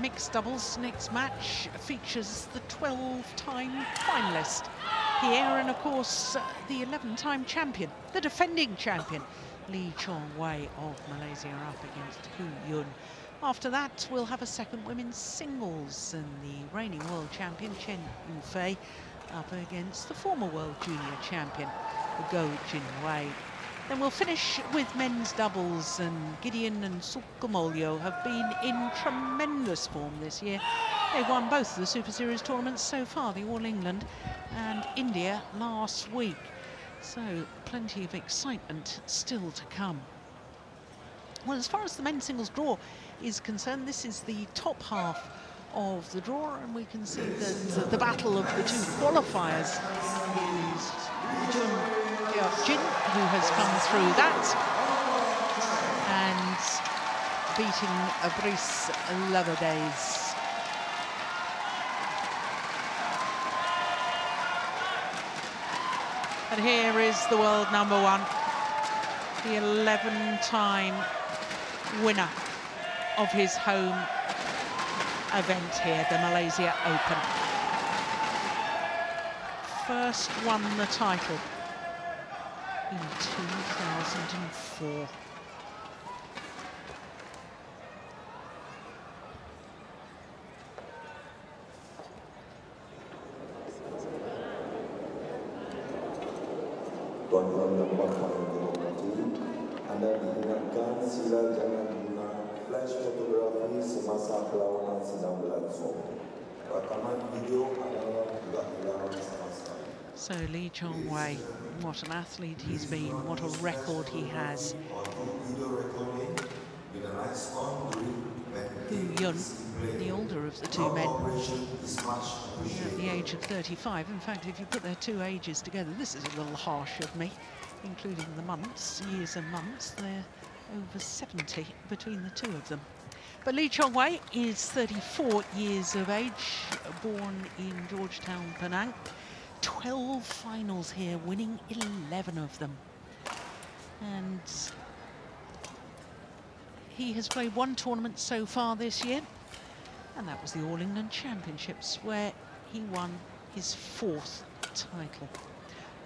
Mixed doubles next match features the 12-time finalist here, and of course the 11-time champion, the defending champion, Chong Wei of Malaysia, up against Hu Yun. After that, we'll have a second women's singles, and the reigning world champion Chen Yufei up against the former world junior champion Go Jinwei. Then we'll finish with men's doubles, and Gideon and Sukamolyo have been in tremendous form this year. They've won both the Super Series tournaments so far, the All England and India last week. So plenty of excitement still to come. Well, as far as the men's singles draw is concerned, this is the top half of the draw, and we can see that the battle of the two qualifiers is Jin, who has come through that, and beating Brice Laverdez. And here is the world number one, the 11-time winner of his home event here, the Malaysia Open. First won the title in 2004. Tuan-tuan dan puan-puan yang dirahmati, Anda diingatkan sila jangan guna flash fotografi semasa perlawanan sedang berlangsung. Rakaman video adalah tidak dilarang sama sekali. So Chong Wei, what an athlete he's been, what a record he has. Hu Yun, the older of the two men, at the age of 35. In fact, if you put their two ages together, this is a little harsh of me, including the months, years and months. They're over 70 between the two of them. But Chong Wei is 34 years of age, born in Georgetown, Penang. 12 finals here, winning 11 of them. And he has played one tournament so far this year, and that was the All England Championships, where he won his 4th title.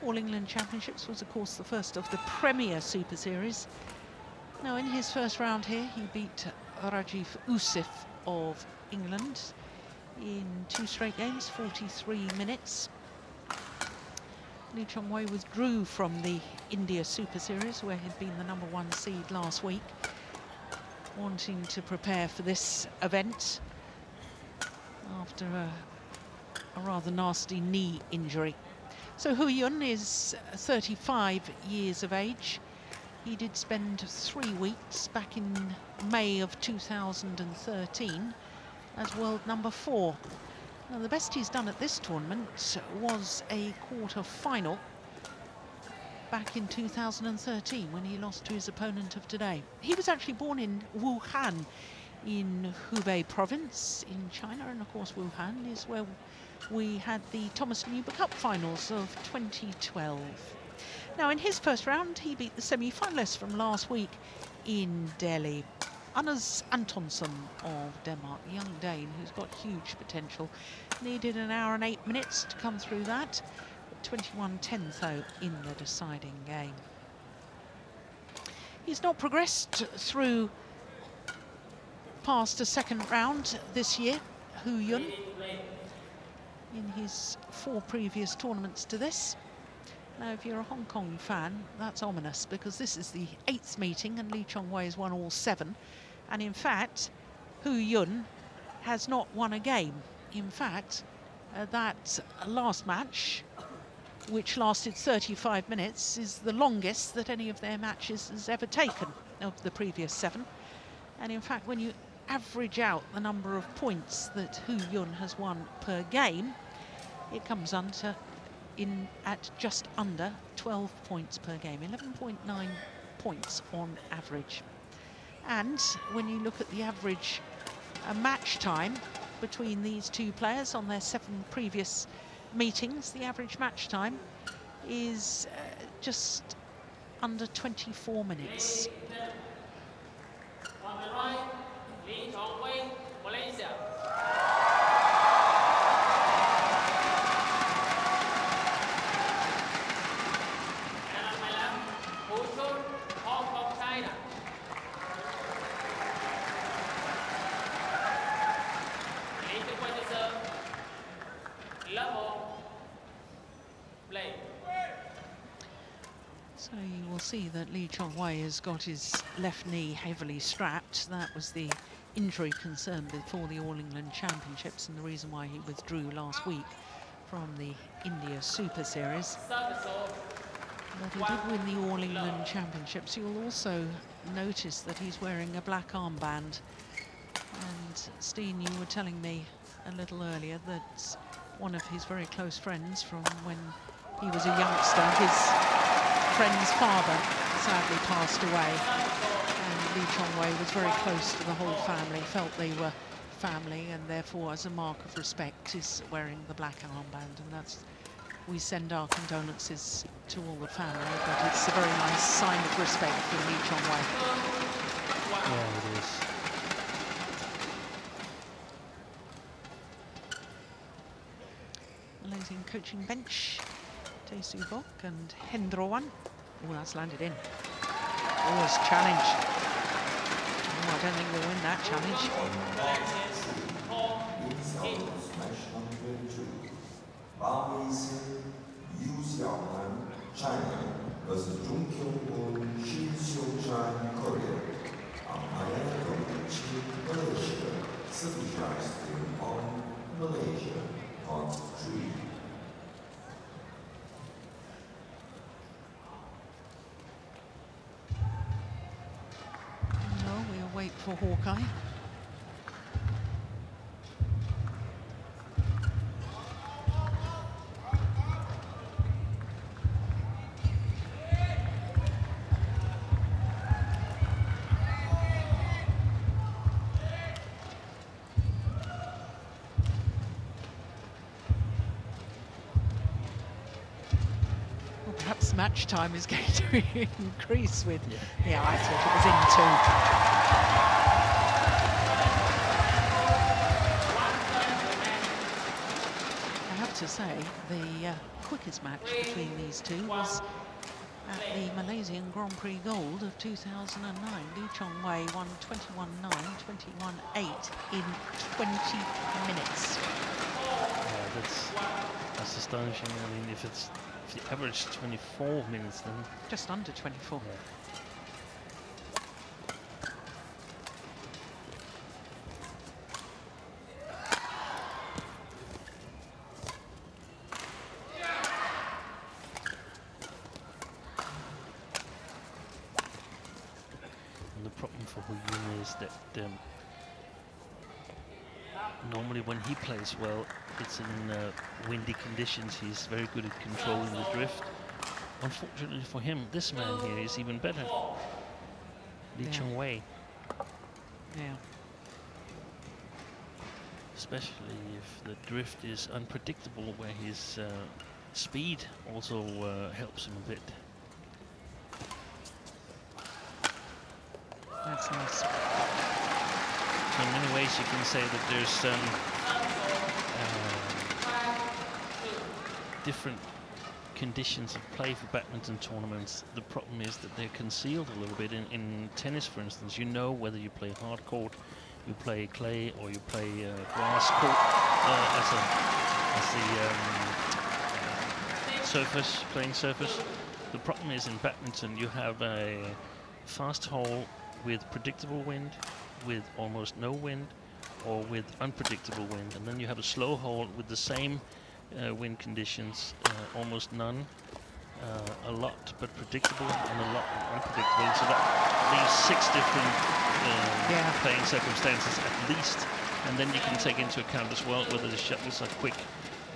All England Championships was, of course, the first of the Premier Super Series. Now, in his first round here, he beat Rajiv Usif of England in 2 straight games, 43 minutes. Chong Wei withdrew from the India Super Series, where he'd been the #1 seed last week, wanting to prepare for this event after a rather nasty knee injury. So Hu Yun is 35 years of age. He did spend 3 weeks back in May of 2013 as world #4. Now, the best he's done at this tournament was a quarter-final back in 2013, when he lost to his opponent of today. He was actually born in Wuhan in Hubei province in China, and of course Wuhan is where we had the Thomas Neuber Cup finals of 2012. Now, in his first round, he beat the semi-finalists from last week in Delhi. Anders Antonsson of Denmark, young Dane who's got huge potential. Needed 1 hour and 8 minutes to come through that. 21-10 though in the deciding game. He's not progressed through past a second round this year, Hu Yun, in his 4 previous tournaments to this. Now, if you're a Hong Kong fan, that's ominous, because this is the 8th meeting and Chong Wei has won all 7. And in fact, Hu Yun has not won a game. In fact, that last match, which lasted 35 minutes, is the longest that any of their matches has ever taken of the previous 7. And in fact, when you average out the number of points that Hu Yun has won per game, it comes under at just under 12 points per game, 11.9 points on average. And when you look at the average match time between these two players on their 7 previous meetings, the average match time is just under 24 minutes. On the right, Chong Wei, Malaysia. see that Chong Wei has got his left knee heavily strapped. That was the injury concern before the All England Championships and the reason why he withdrew last week from the India Super Series. But he did win the All England Championships. You'll also notice that he's wearing a black armband. And Steen, you were telling me a little earlier that one of his very close friends from when he was a youngster, his friend's father sadly passed away. And Chong Wei was very close to the whole family, felt they were family, and therefore, as a mark of respect, is wearing the black armband. And that's, we send our condolences to all the family, but it's a very nice sign of respect for Chong Wei. Yeah, it is. Malaysian coaching bench, Tae Soo Bok and Hendrowan. Oh, that's landed in. Oh, it's challenge. Oh, I don't think we'll win that challenge. China versus Jung Kyung-hoon, Shin Seung-chan, Korea. Malaysia, supervised on Malaysia on 3. No, we'll wait for Hawkeye. Perhaps match time is going to increase with... Yeah, I thought it was in too. I have to say, the quickest match between these two was at the Malaysian Grand Prix Gold of 2009. Chong Wei won 21-9, 21-8 in 20 minutes. Yeah, that's astonishing. I mean, if the average 24 minutes, then just under 24. Yeah. And the problem for Huyun is that normally when he plays well, it's in windy conditions. He's very good at controlling the drift. Unfortunately for him, this man here is even better. Chong Wei. Yeah. Especially if the drift is unpredictable, where his speed also helps him a bit. That's nice. So in many ways you can say that there's different conditions of play for badminton tournaments. The problem is that they're concealed a little bit. In tennis, for instance, you know whether you play hard court, you play clay, or you play grass court as the surface, playing surface. The problem is in badminton you have a fast hole with predictable wind, with almost no wind, or with unpredictable wind, and then you have a slow hole with the same wind conditions, almost none, a lot but predictable, and a lot unpredictable. So that leaves 6 different playing circumstances at least, and then you can take into account as well whether the shuttles are quick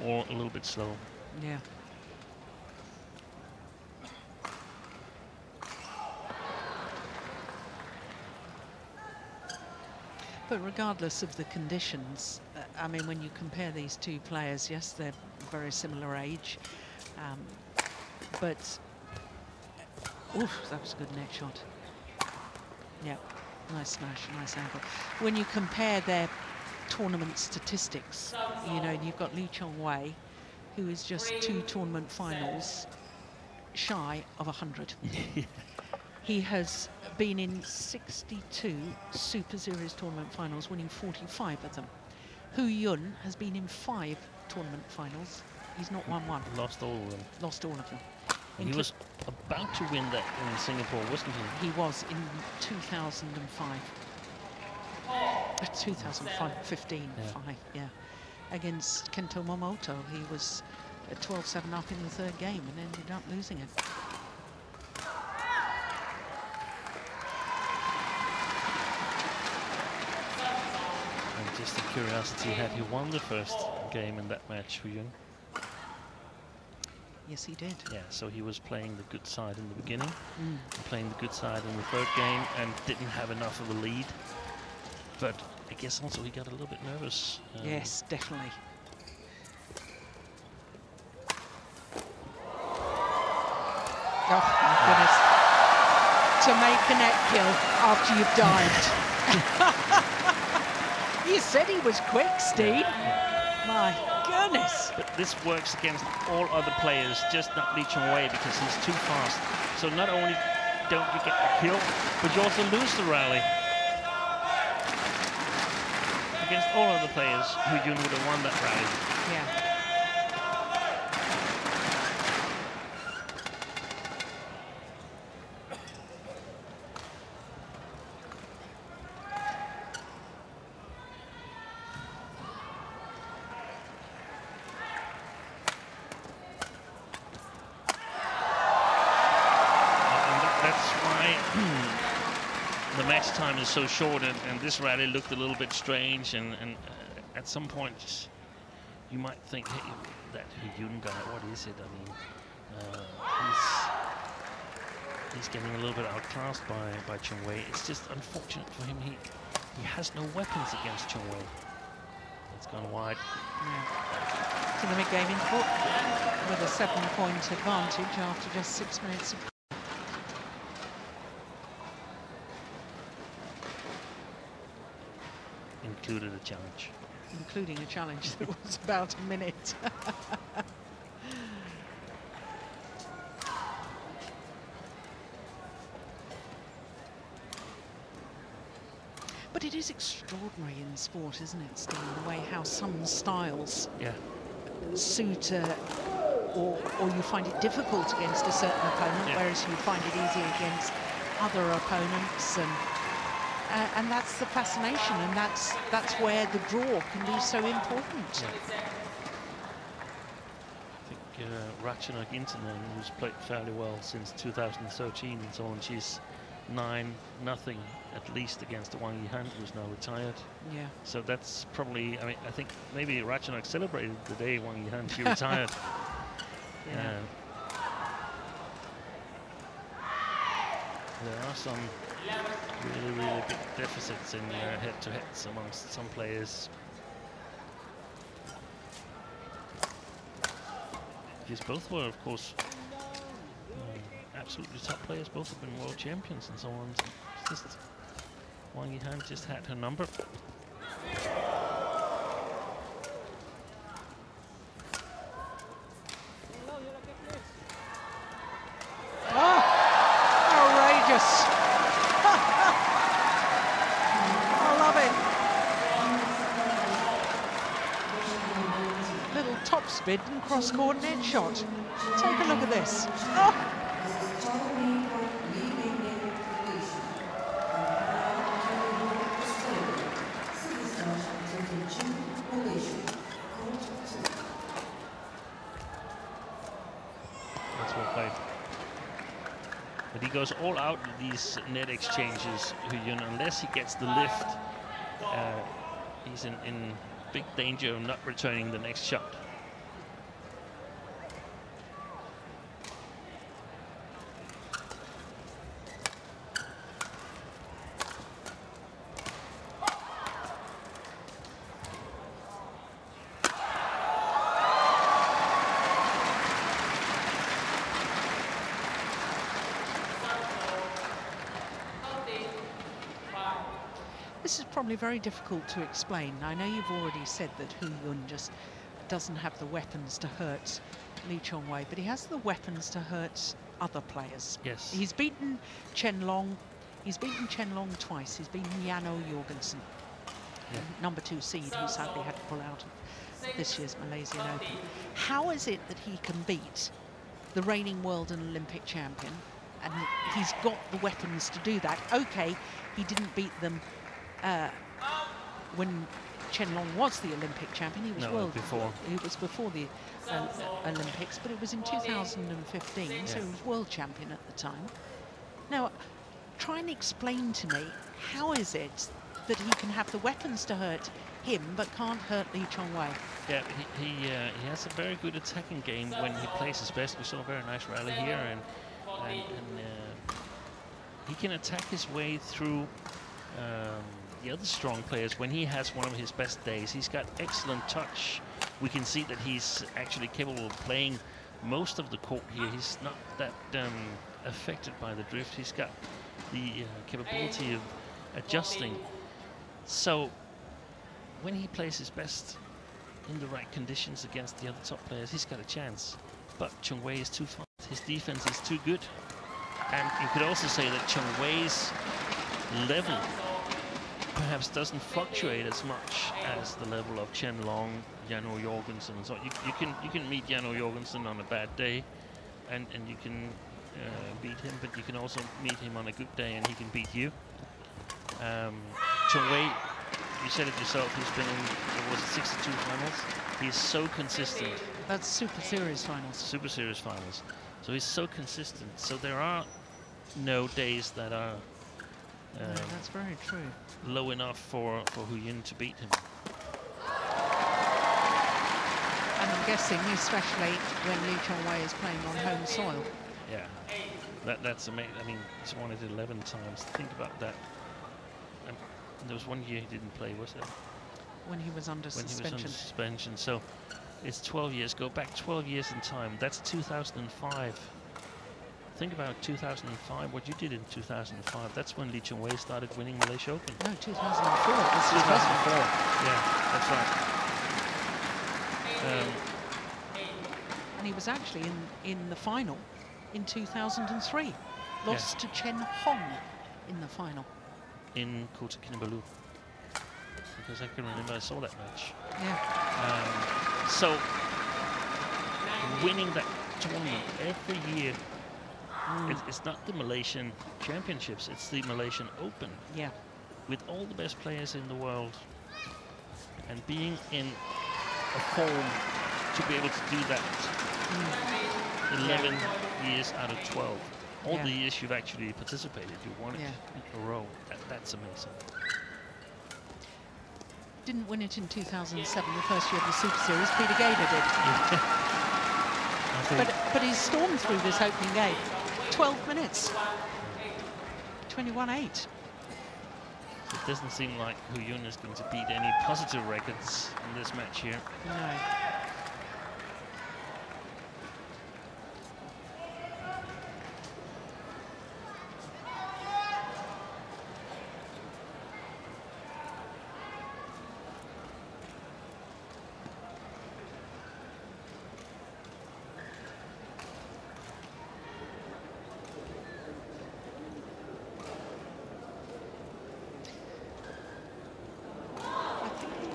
or a little bit slow. Yeah. But regardless of the conditions, I mean, when you compare these two players, yes, they're very similar age, but oof, that was a good net shot. Yeah, nice smash, nice angle. When you compare their tournament statistics, you know, you've got Chong Wei, who is just 2 tournament finals shy of 100. He has been in 62 Super Series tournament finals, winning 45 of them. Huyun has been in 5 tournament finals. He's not won one. Lost all of them. Lost all of them. He was about to win that in Singapore, wasn't he? He was in 2005. 2015, yeah. Against Kento Momoto. He was 12-7 up in the third game and ended up losing it. And just a curiosity, had he won the first game in that match, Hu Yun? Yes, he did. Yeah, so he was playing the good side in the beginning, and playing the good side in the third game, and didn't have enough of a lead. But I guess also he got a little bit nervous. Yes, definitely. Oh, my goodness. To make a net kill after you've dived. You said he was quick, Steve. My goodness. But this works against all other players, just not Lee Chong Wei, because he's too fast. So not only don't you get the kill, but you also lose the rally. Against all other players, Hu Yun would have won that rally. Yeah. Time is so short, and this rally looked a little bit strange, and at some point you might think, hey, that Hu Yun guy, what is it? I mean, he's getting a little bit outclassed by Chong Wei. It's just unfortunate for him. He has no weapons against Chong Wei. It's gone wide. Yeah. To the mid-game input with a 7-point advantage after just 6 minutes of included a challenge. Including a challenge that was about a minute. But it is extraordinary in sport, isn't it, Steve, the way how some styles suit or you find it difficult against a certain opponent, whereas you find it easy against other opponents, and that's the fascination, and that's where the draw can be so important. Yeah. I think Ratchanok Internet, who's played fairly well since 2013 and so on, she's 9-0 at least against Wang Yihan, who's now retired. Yeah. So that's probably, I mean, I think maybe Ratchanok celebrated the day Wang Yihan she retired. Yeah. There are some really big deficits in head-to-heads amongst some players. Because both were, of course, absolutely top players. Both have been world champions and so on. It's just Wang Yihan just had her number. Spin and cross-court net shot. Take a look at this. Oh. That's well played. But he goes all out with these net exchanges, Hu Yun, unless he gets the lift. He's in big danger of not returning the next shot. This is probably very difficult to explain. I know you've already said that Hu Yun just doesn't have the weapons to hurt Lee Chong Wei, but he has the weapons to hurt other players. Yes. He's beaten Chen Long. He's beaten Chen Long twice. He's beaten Jano Jorgensen, number 2 seed, who sadly had to pull out of this year's Malaysian Open. How is it that he can beat the reigning world and Olympic champion, and he's got the weapons to do that. Okay, he didn't beat them when Chen Long was the Olympic champion. He was He was before the Olympics, but it was in 2015, so he was world champion at the time. Now, try and explain to me, how is it that he can have the weapons to hurt him but can't hurt Lee Chong Wei? Yeah, he has a very good attacking game when he plays his best. We saw a very nice rally here, and he can attack his way through the other strong players when he has one of his best days. He's got excellent touch. We can see that he's actually capable of playing most of the court here. He's not that affected by the drift. He's got the capability of adjusting. So when he plays his best in the right conditions against the other top players, he's got a chance. But Chong Wei is too fast. His defense is too good. And you could also say that Chong Wei's level perhaps doesn't fluctuate as much as the level of Chen Long, Jan-O Jorgensen. So you can meet Jan-O Jorgensen on a bad day, and you can beat him, but you can also meet him on a good day and he can beat you. Chong Wei, you said it yourself, he's been in, what was it, 62 finals? He's so consistent. That's Super Series finals. Super Series finals. So he's so consistent. So there are no days that are that's very true. Low enough for Hu Yun to beat him. And I'm guessing, especially when Lee Chong Wei is playing on home soil. Yeah, that's amazing. I mean, he's won it 11 times. Think about that. And there was one year he didn't play, was there? When he was under suspension. When he was under suspension. So it's 12 years. Go back 12 years in time. That's 2005. Think about 2005, what you did in 2005. That's when Lee Chong Wei started winning Malaysia Open. No, 2004. This is 2004. Yeah, that's right. And he was actually in the final in 2003. Lost to Chen Hong in the final. In Kota Kinabalu. Because I can remember I saw that match. Yeah. So, winning that tournament every year. It's not the Malaysian Championships, it's the Malaysian Open. Yeah. With all the best players in the world. And being in a form to be able to do that 11 years out of 12. All the years you've actually participated, you won it in a row. That's amazing. Didn't win it in 2007, the first year of the Super Series. Peter Gader did. But he's stormed through this opening game. 12 minutes. 21-8. It doesn't seem like Hu Yun is going to beat any positive records in this match here. No.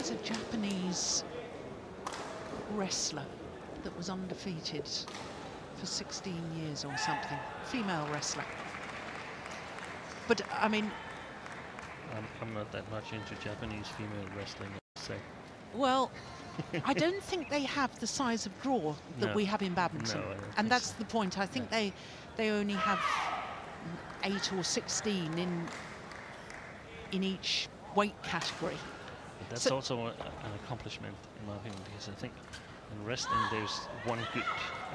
A Japanese wrestler that was undefeated for 16 years or something, female wrestler. But I mean, I'm not that much into Japanese female wrestling, I'd say. Well, I don't think they have the size of draw that we have in badminton, and that's the point. I think they only have 8 or 16 in each weight category. That's also an accomplishment, in my opinion, because I think in wrestling there's one good, I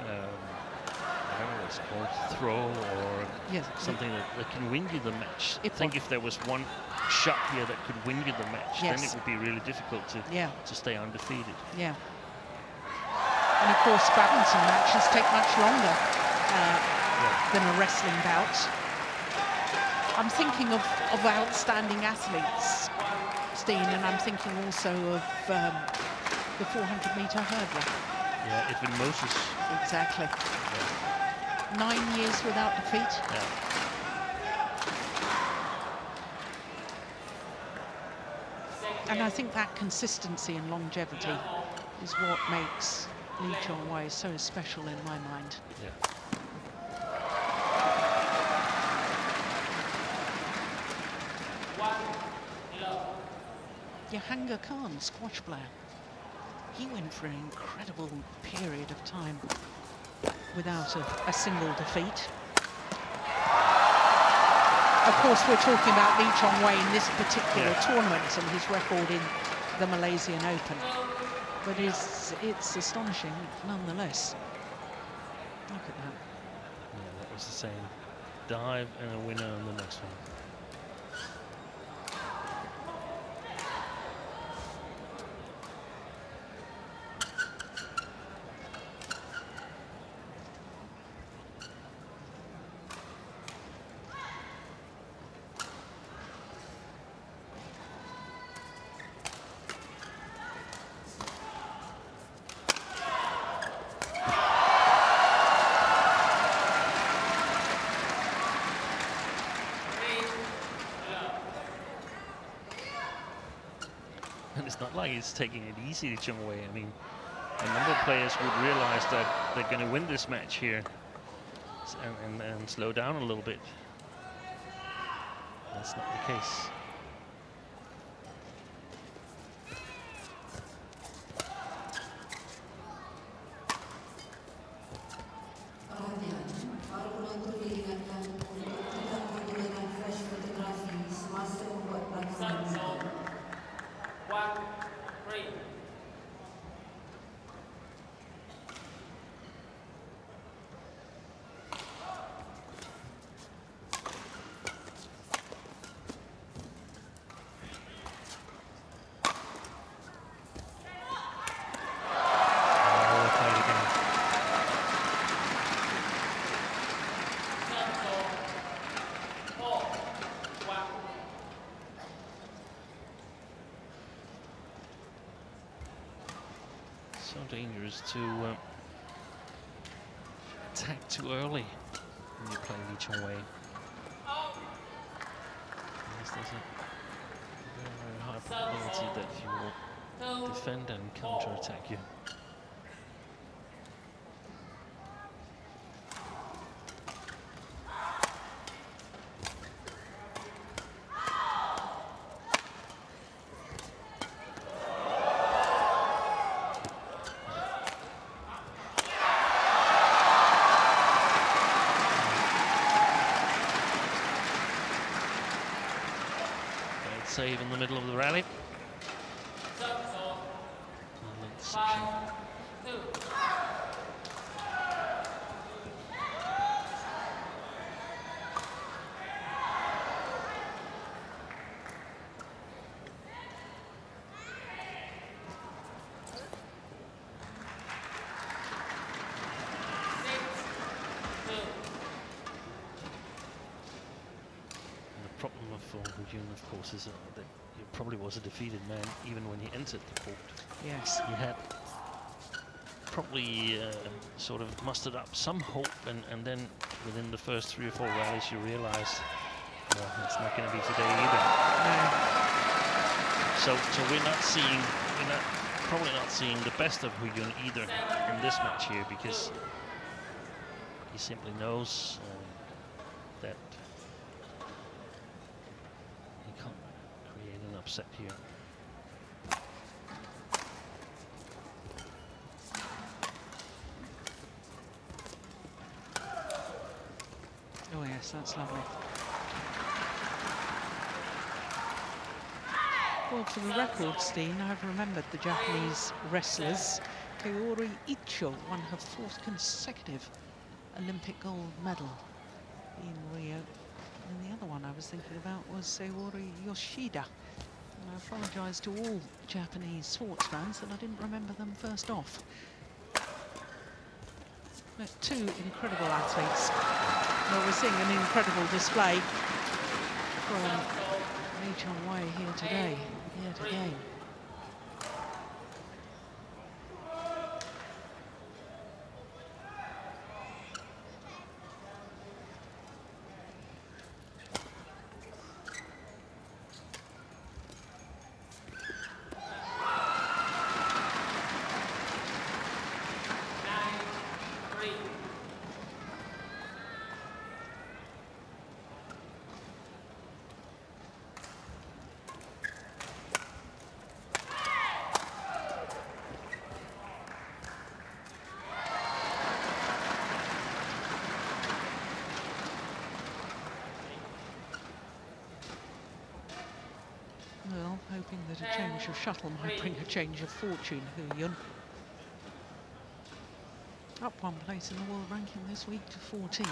don't know what it's called, throw or something that can win you the match. I think if there was one shot here that could win you the match, then it would be really difficult to stay undefeated. Yeah. And of course, badminton matches take much longer than a wrestling bout. I'm thinking of outstanding athletes, Steen, and I'm thinking also of the 400-meter hurdler. Yeah, Edwin Moses. Exactly. 9 years without defeat. And I think that consistency and longevity is what makes Lee Chong Wei so special in my mind. Yeah. Jahangir Khan, squash player. He went for an incredible period of time without a single defeat. Of course, we're talking about Lee Chong Wei in this particular tournament and his record in the Malaysian Open. But it's astonishing nonetheless. Look at that. Yeah, that was the same dive and a winner on the next one. It's not like he's taking it easy, Chong Wei. I mean, a number of players would realize that they're going to win this match here and slow down a little bit. That's not the case. So dangerous to attack too early when you play Lee Chong Wei. Yes, there's a very, very high probability that he will defend and counter-attack you. Save in the middle of the rally. Of course, is that he probably was a defeated man even when he entered the court. Yes. He had probably sort of mustered up some hope, and then within the first 3 or 4 rallies you realize, well, it's not going to be today either. No. So we're probably not seeing the best of Hu Yun either in this match here, because he simply knows that upset here. Oh yes, that's lovely. Well, for the record, Steen, I've remembered the Japanese wrestlers. Kaori Icho won her 4th consecutive Olympic gold medal in Rio. And the other one I was thinking about was Saori Yoshida. And I apologise to all Japanese sports fans that I didn't remember them first off. But 2 incredible athletes. Well, we're seeing an incredible display from Lee Chong Wei here today, yet again. hoping that a change of shuttle might bring a change of fortune, Hu Yun. Up one place in the world ranking this week to 14.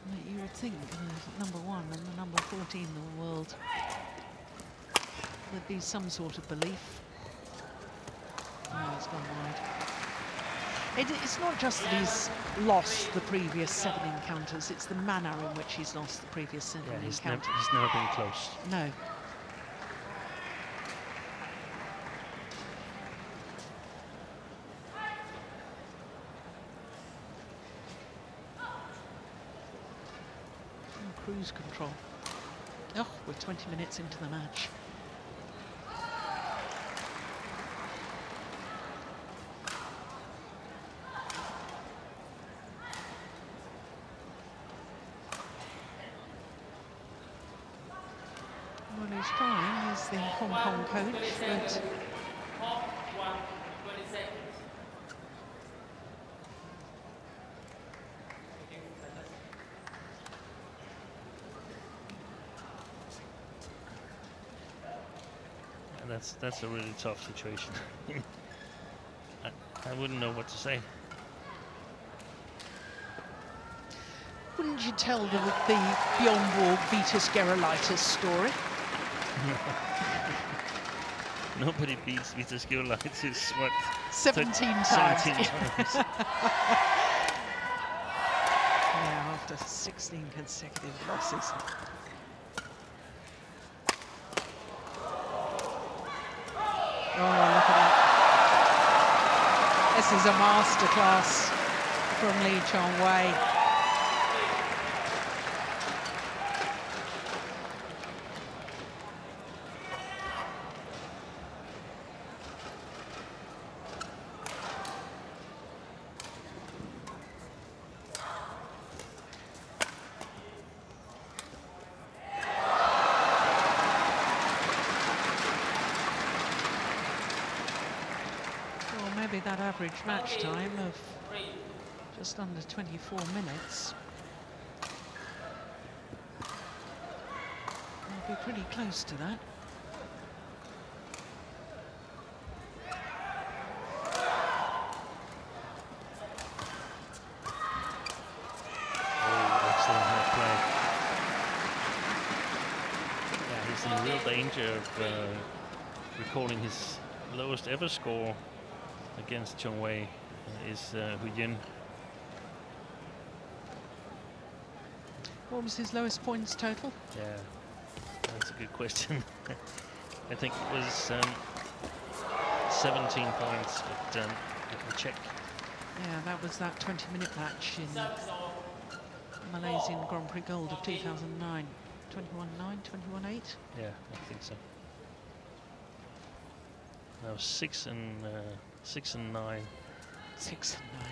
But you would think the number 1 and the number 14 in the world, there'd be some sort of belief. Oh, it's gone wide. It's not just that he's lost the previous 7 encounters, it's the manner in which he's lost the previous 7 encounters. He's never been close. No. Cruise control. Oh, we're 20 minutes into the match. Well, he's trying, he's the Hong Kong coach, but that's a really tough situation. I wouldn't know what to say. wouldn't you tell the Beyond War Vitus Gerolitis story? Nobody beats Vitus Gerolitis, what? 17 times. 17 times. Yeah, after 16 consecutive losses. Oh, look at that. This is a masterclass from Lee Chong Wei. That average match time of just under 24 minutes. We'll be pretty close to that. Oh, excellent hard play. Yeah, he's in real danger of recording his lowest ever score against Chong Wei is Hu Yun. What was his lowest points total? Yeah, that's a good question. I think it was 17 points, but let me check. Yeah, that was that 20-minute match in Malaysian Grand Prix Gold of 2009. 21-9, 21-8? Yeah, I think so. Now 6 and 9. 6 and 9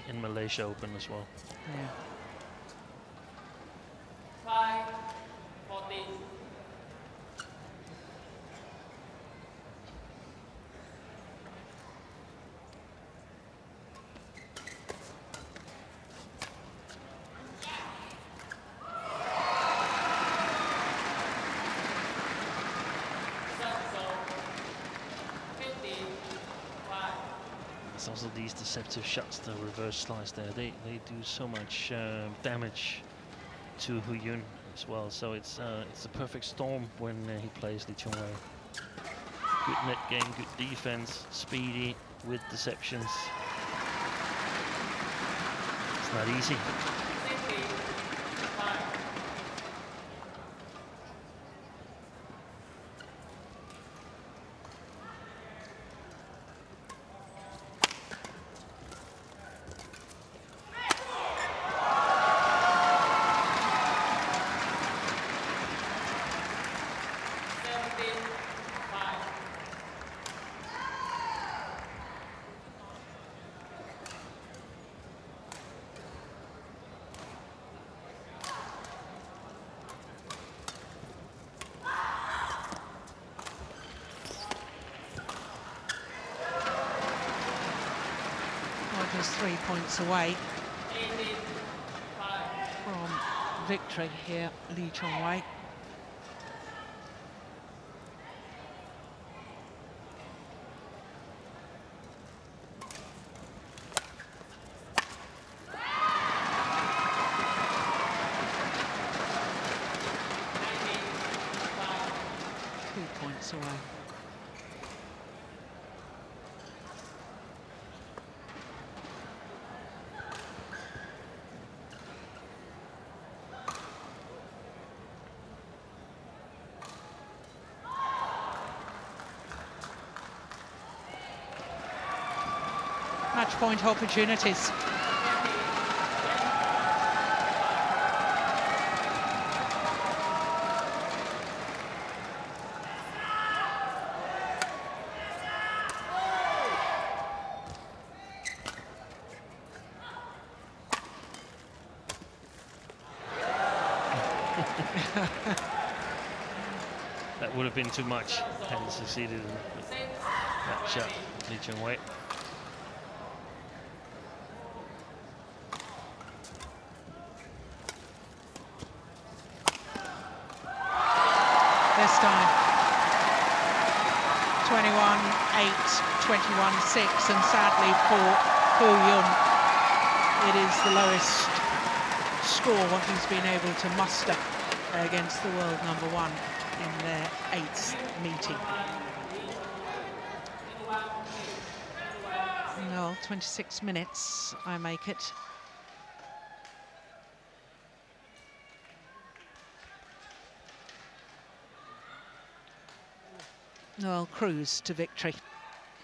in Malaysia Open as well. Yeah. 5-14. It's also these deceptive shots, the reverse slice there. They do so much damage to Hu Yun as well. So it's a perfect storm when he plays Lee Chong Wei. Good net game, good defense, speedy with deceptions. It's not easy. Just 3 points away from victory here, Lee Chong Wei. match point opportunities. That would have been too much had he succeeded in that shot, Chong Wei. This time 21-8, 21-6, and sadly for Hu Yun, it is the lowest score he's been able to muster against the world #1 in their 8th meeting. Well, 26 minutes, I make it. Well, cruise to victory.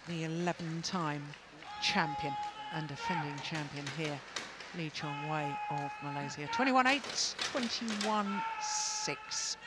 The 11-time champion and defending champion here, Chong Wei of Malaysia. 21-8, 21-6.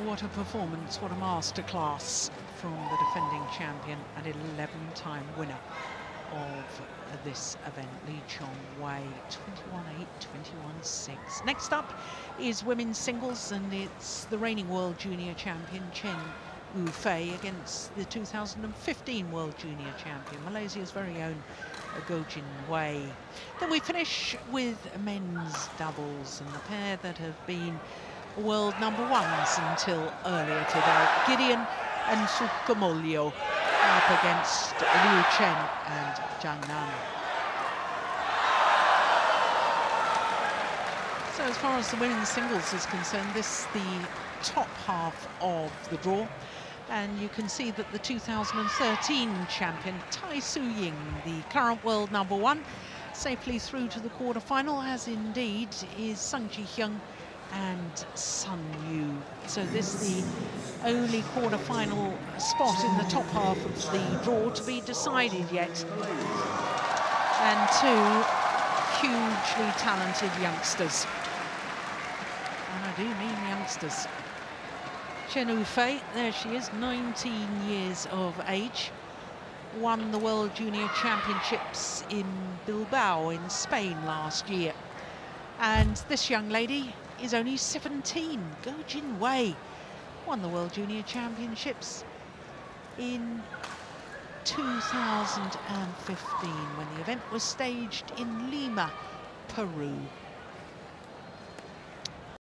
What a performance, what a masterclass from the defending champion and 11-time winner of this event, Chong Wei. 21-8, 21-6. Next up is women's singles, and it's the reigning world junior champion Chen Yufei against the 2015 world junior champion, Malaysia's very own Goh Jin Wei. Then we finish with men's doubles, and the pair that have been world #1s until earlier today, Gideon and Sukamuljo, up against Liu Chen and Zhang Nan. So as far as the women's singles is concerned, this is the top half of the draw, and you can see that the 2013 champion Tai Tzu-Ying, the current world #1, safely through to the quarter-final, as indeed is Sung Ji-hyun and Sun Yu. So this is the only quarter-final spot in the top half of the draw to be decided yet. And to hugely talented youngsters. And I do mean youngsters. Chong Wei, there she is, 19 years of age. Won the World Junior Championships in Bilbao in Spain last year. And this young lady is only 17, Chong Wei. Won the World Junior Championships in 2015 when the event was staged in Lima, Peru.